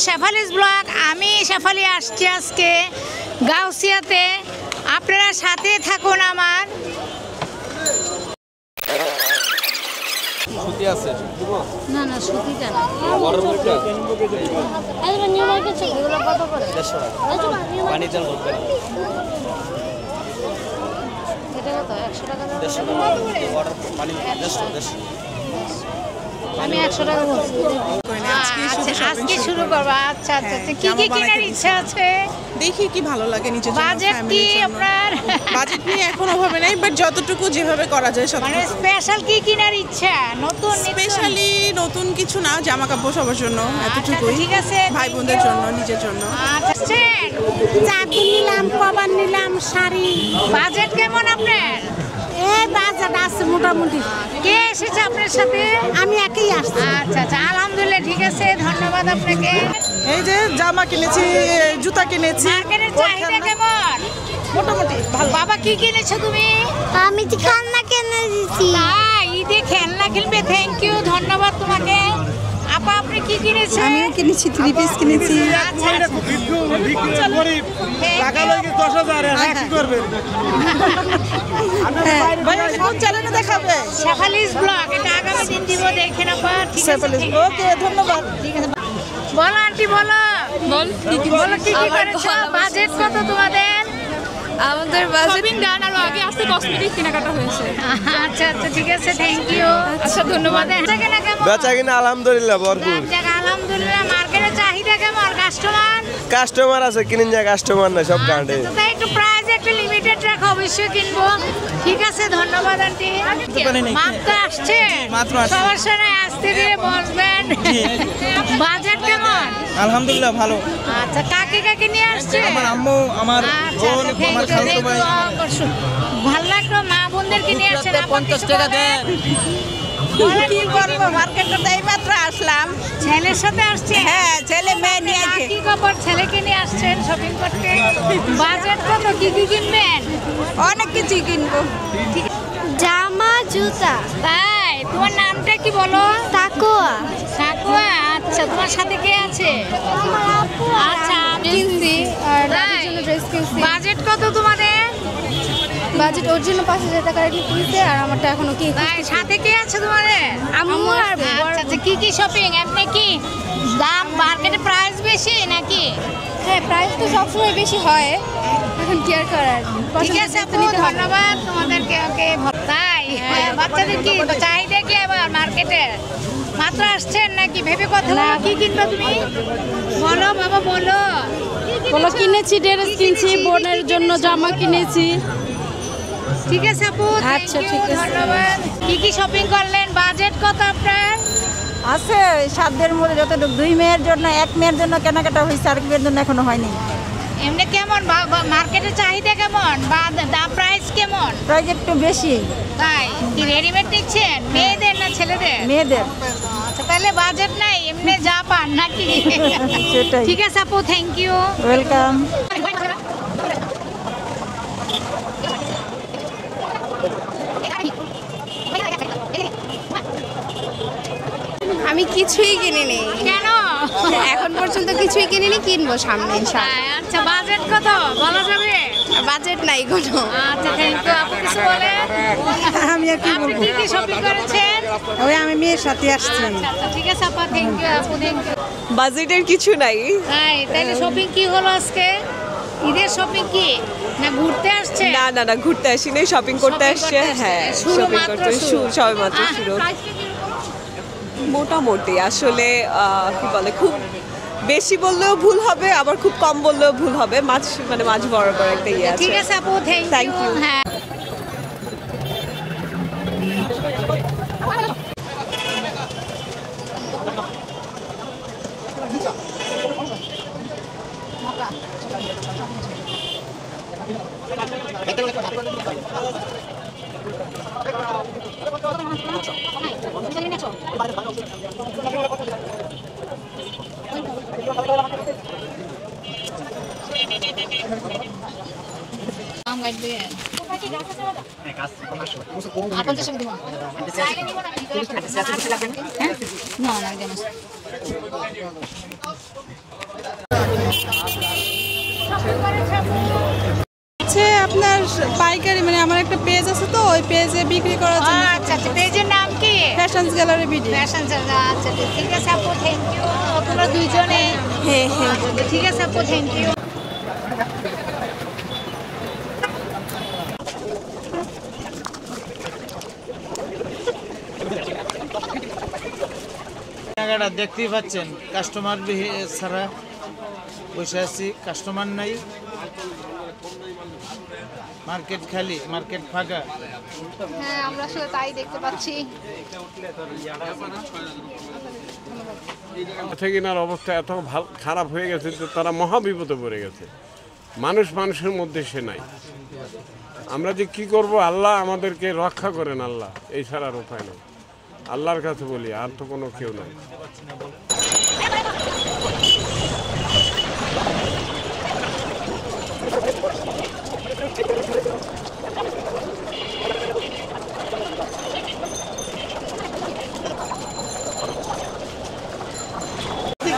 Shefali's blog. আমি শেফালি আসছি আজকে গাউসিয়াতে। আপনারা সাথে থাকুন আমার। সুতি আছে না না সুতিটা না, বড় মুখটা এগুলো নিউ মার্কেট থেকে। এগুলো কত করে? 150 টাকা। পানি চাল বলতে এটা কত? 100 টাকা। 150 টাকা বড় পানি 150 আমি 100 টাকা বলছি। আজকে শুরু করবো। আচ্ছা আচ্ছা, কি কি কেনার ইচ্ছা আছে? দেখি কি ভালো লাগে নিজের জন্য। বাজেট কি আপনার? বাজেট নিয়ে এখন অভাবে নাই, বাট যতটুকু যেভাবে করা যায় সব। মানে স্পেশাল কি কেনার ইচ্ছা? নতুন স্পেশালি নতুন কিছু না, জামা কাপড় সবার জন্য এতটুকুই। ঠিক আছে, ভাই বোনদের জন্য, নিজের জন্য। আচ্ছা, চাদর নিলাম, কভার নিলাম, শাড়ি। বাজেট কেমন আপনার? এই বাজেট আছে মোটামুটি। কে এসেছে আপনার সাথে? আমি একই আসছি। আচ্ছা আচ্ছা, আলহামদুলিল্লাহ, ঠিক আছে, ধন্যবাদ আপনাকে। এই যে জামা কিনেছি, জুতা কিনেছি। মার্কেটের চাহিদা কেমন? মোটামুটি ভালো। বাবা কি কিনেছো তুমি? আমি তো খেলনা কিনে দিচ্ছি। তাই, ঈদে খেলনা কিনবে? থ্যাংক ইউ, ধন্যবাদ তোমাকে। আপা আপনি কি কিনেছেন? আমি কিনেছি 3 পিস কিনেছি। আচ্ছা চ্যানেলে দেখাবে শেফালিস ব্লগ, এটা আগামী দিন দিব, দেখেন আপা। ঠিক আছে, ওকে, ধন্যবাদ। ঠিক আছে, বলো আন্টি, বলো বলো কি কি করেছো? বাজেট কত তোমাদের? আমাদের শপিং ডান আর আগে আসতে কসমেটিক কেনাকাটা হয়েছে। আচ্ছা আচ্ছা, ঠিক আছে, থ্যাংক ইউ। আচ্ছা, ধন্যবাদ। বেচা কিনা আলহামদুলিল্লাহ ভরপুর। আলহামদুলিল্লাহ। মার্কেটের চাহিদা কেমন? কাস্টমার আছে, কিনেন যায় কাস্টমার না সব গান্ডে। একটু প্রাইস একটু লিমিটেড রাখো, অবশ্যই কিনবো। ঠিক আছে, ধন্যবাদ আন্টি। মাত্র আসছে, সবার সাথে আসতে দিয়ে বসবেন। বাজেট কেমন? আলহামদুলিল্লাহ ভালো। আচ্ছা, কাকে কাকে নিয়ে আসছে? আমার আম্মু, আমার বোন, আমার খালাতো ভাই। ভালো লাগলো, মা বোনদেরকে নিয়ে আসছেন। 50 টাকা দেন। কি করবো, মার্কেটে এই মাত্র আসলাম। ছেলের সাথে আসছে? হ্যাঁ, ছেলে মেয়ে নিয়ে আসছে। কি খবর? ছেলেকে নিয়ে আসছেন শপিং করতে। বাজেট কত? কি কি কিনবেন? অনেক কিছুই কিনবো। জামা, জুতা। তাই, তোমার নামটা কি বলো? তাকুয়া। সাকুয়া। আচ্ছা, তোমার সাথে কে আছে? আচ্ছা, কিনছি আর দাদির জন্য ড্রেস কিনছি। বাজেট কত তোমাদের? বাজেট ওর জন্য 5000 টাকা কিনছে আর আমারটা এখনো কি। তাই, সাথে কে আছে তোমাদের? আম্মু আর আচ্ছা আচ্ছা, কি কি শপিং? আপনি কি দাম মার্কেটে প্রাইস বেশি নাকি? হ্যাঁ, প্রাইস তো সবসময় বেশি হয়, এখন কি আর করার। ঠিক আছে আপু, ধন্যবাদ তোমাদেরকে। ওকে, তাই বাচ্চাদের কি চাহিদা কি আবার মার্কেটে? মাত্র আসছেন নাকি? ভেবে কথা বলো, কি কিনবে তুমি? বলো বাবা, বলো। বলো, কিনেছি ড্রেস কিনছি, বোনের জন্য জামা কিনেছি। ঠিক আছে আপু, আচ্ছা, ঠিক আছে, ধন্যবাদ। কি কি শপিং করলেন? বাজেট কত আপনার? আছে সাধ্যের মধ্যে, যতটুকু। 2 মেয়ের জন্য, 1 মেয়ের জন্য কেনাকাটা হয়েছে, আর মেয়ের জন্য এখনো হয়নি। এমনি কেমন মার্কেটের চাহিদা কেমন? দাম প্রাইস কেমন? প্রাইস একটু বেশি। তাই, কি রেডিমেড দিচ্ছেন মেয়েদের না ছেলেদের? মেয়েদের। আচ্ছা, তাহলে বাজেট নাই, এমনি যা পান নাকি? সেটাই। ঠিক আছে আপু, থ্যাংক ইউ, ওয়েলকাম। আমি কিছুই কিনিনি। কেন? এখন পর্যন্ত কিছুই কিনিনি, কিনবো সামনে ইনশাআল্লাহ। তাই, আচ্ছা, বাজেট কত বলা যাবে? বাজেট নাই কোনো। আচ্ছা, থ্যাংক ইউ। আপু কিছু বলে? আমি আর কি আপনি বলবো, কি কি শপিং করেছেন? ওই আমি মেয়ের সাথে আসছি। আচ্ছা আচ্ছা, ঠিক আছে আপা, থ্যাংক ইউ আপু, থ্যাংক ইউ। বাজেটের কিছু নাই। তাই, তাইলে শপিং কি হলো আজকে? ঈদের শপিং কি না ঘুরতে আসছে? না না না, ঘুরতে আসিনি, শপিং করতে আসছে। হ্যাঁ, শপিং করতে সবে মাত্র শুরু। মোটামুটি আসলে কি বলে, খুব বেশি বললেও ভুল হবে, আবার খুব কম বললেও ভুল হবে। মাঝ বরাবর একটা ইয়ে আছে। ঠিক আছে আপু, থ্যাংক ইউ। হ্যাঁ, আম গাছ দিয়ে আপনার পাইকারি মানে আমার একটা পেজ আছে তো ওই পেজে বিক্রি করার জন্য। আচ্ছা আচ্ছা, পেজের নাম কি? Fashion gallery BD. ফ্যাশন আচ্ছা ঠিক আছে আপু, থ্যাংক ইউ। তোমরা দুইজনে? হ্যাঁ হ্যাঁ ঠিক আছে আপু, থ্যাংক ইউ। জায়গাটা দেখতেই পাচ্ছেন, কাস্টমার ছাড়া বসে আছি, কাস্টমার নাই, মার্কেট খালি, মার্কেট ফাঁকা। হ্যাঁ, আমরা আসলে তাই দেখতে পাচ্ছি। কেনার অবস্থা এত খারাপ হয়ে গেছে যে তারা মহাবিপদে পড়ে গেছে। মানুষের মধ্যে সে নাই। আমরা যে কি করব, আল্লাহ আমাদেরকে রক্ষা করেন, আল্লাহ, এই ছাড়ার উপায় নেই। আল্লাহর কাছে বলি, আর তো কোনো কেউ নাই।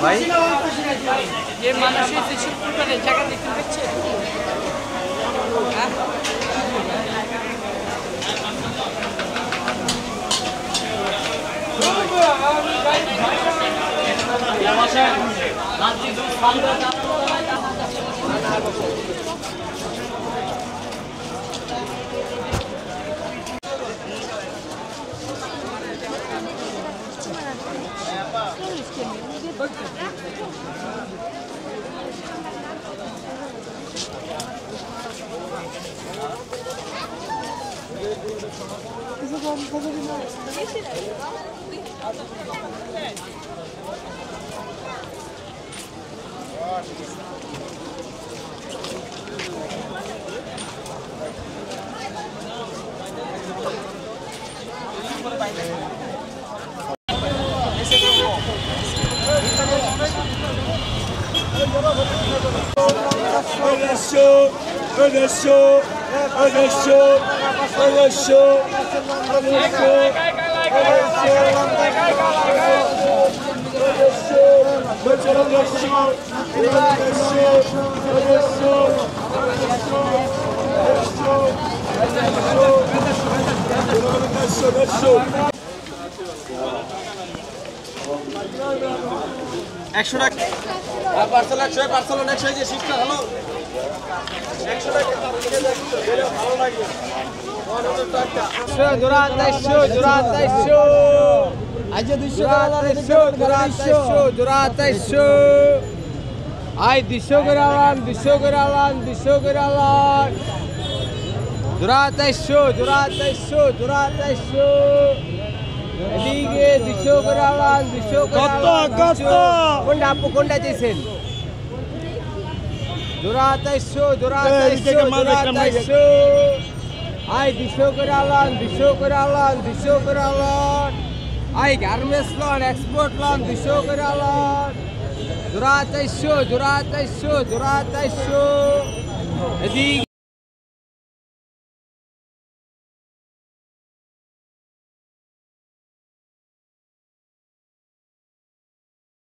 ভাই যে মানুষের কিছু পরিমাণে জায়গা দেখতে পাচ্ছে। একশো টাকা পার্সেল, 100 পার্সেল, 100 যে শিফটটা হলো 100 টাকা ভালো লাগে। জোড়া 200, জোড়া 200, আজ 200, জোড়া 200, জোড়া 200, আই 200 করে আলান, 200 করে আলান, 200 করে আলান, জোড়া 200, জোড়া 200, জোড়া 200, এদিকে 200 করে আলান, 200 করে আলান, কোনটা আপু, কোনটা চাইছেন? জোড়া 200, জোড়া 200, জোড়া 200, আই 200 করে আলান, 200 করে আলান, 200 করে আলান, আই গার্মেন্টস লন, এক্সপোর্ট লন, 200 করে আলান, জোড়া 400, জোড়া 400, জোড়া 400, এদিকে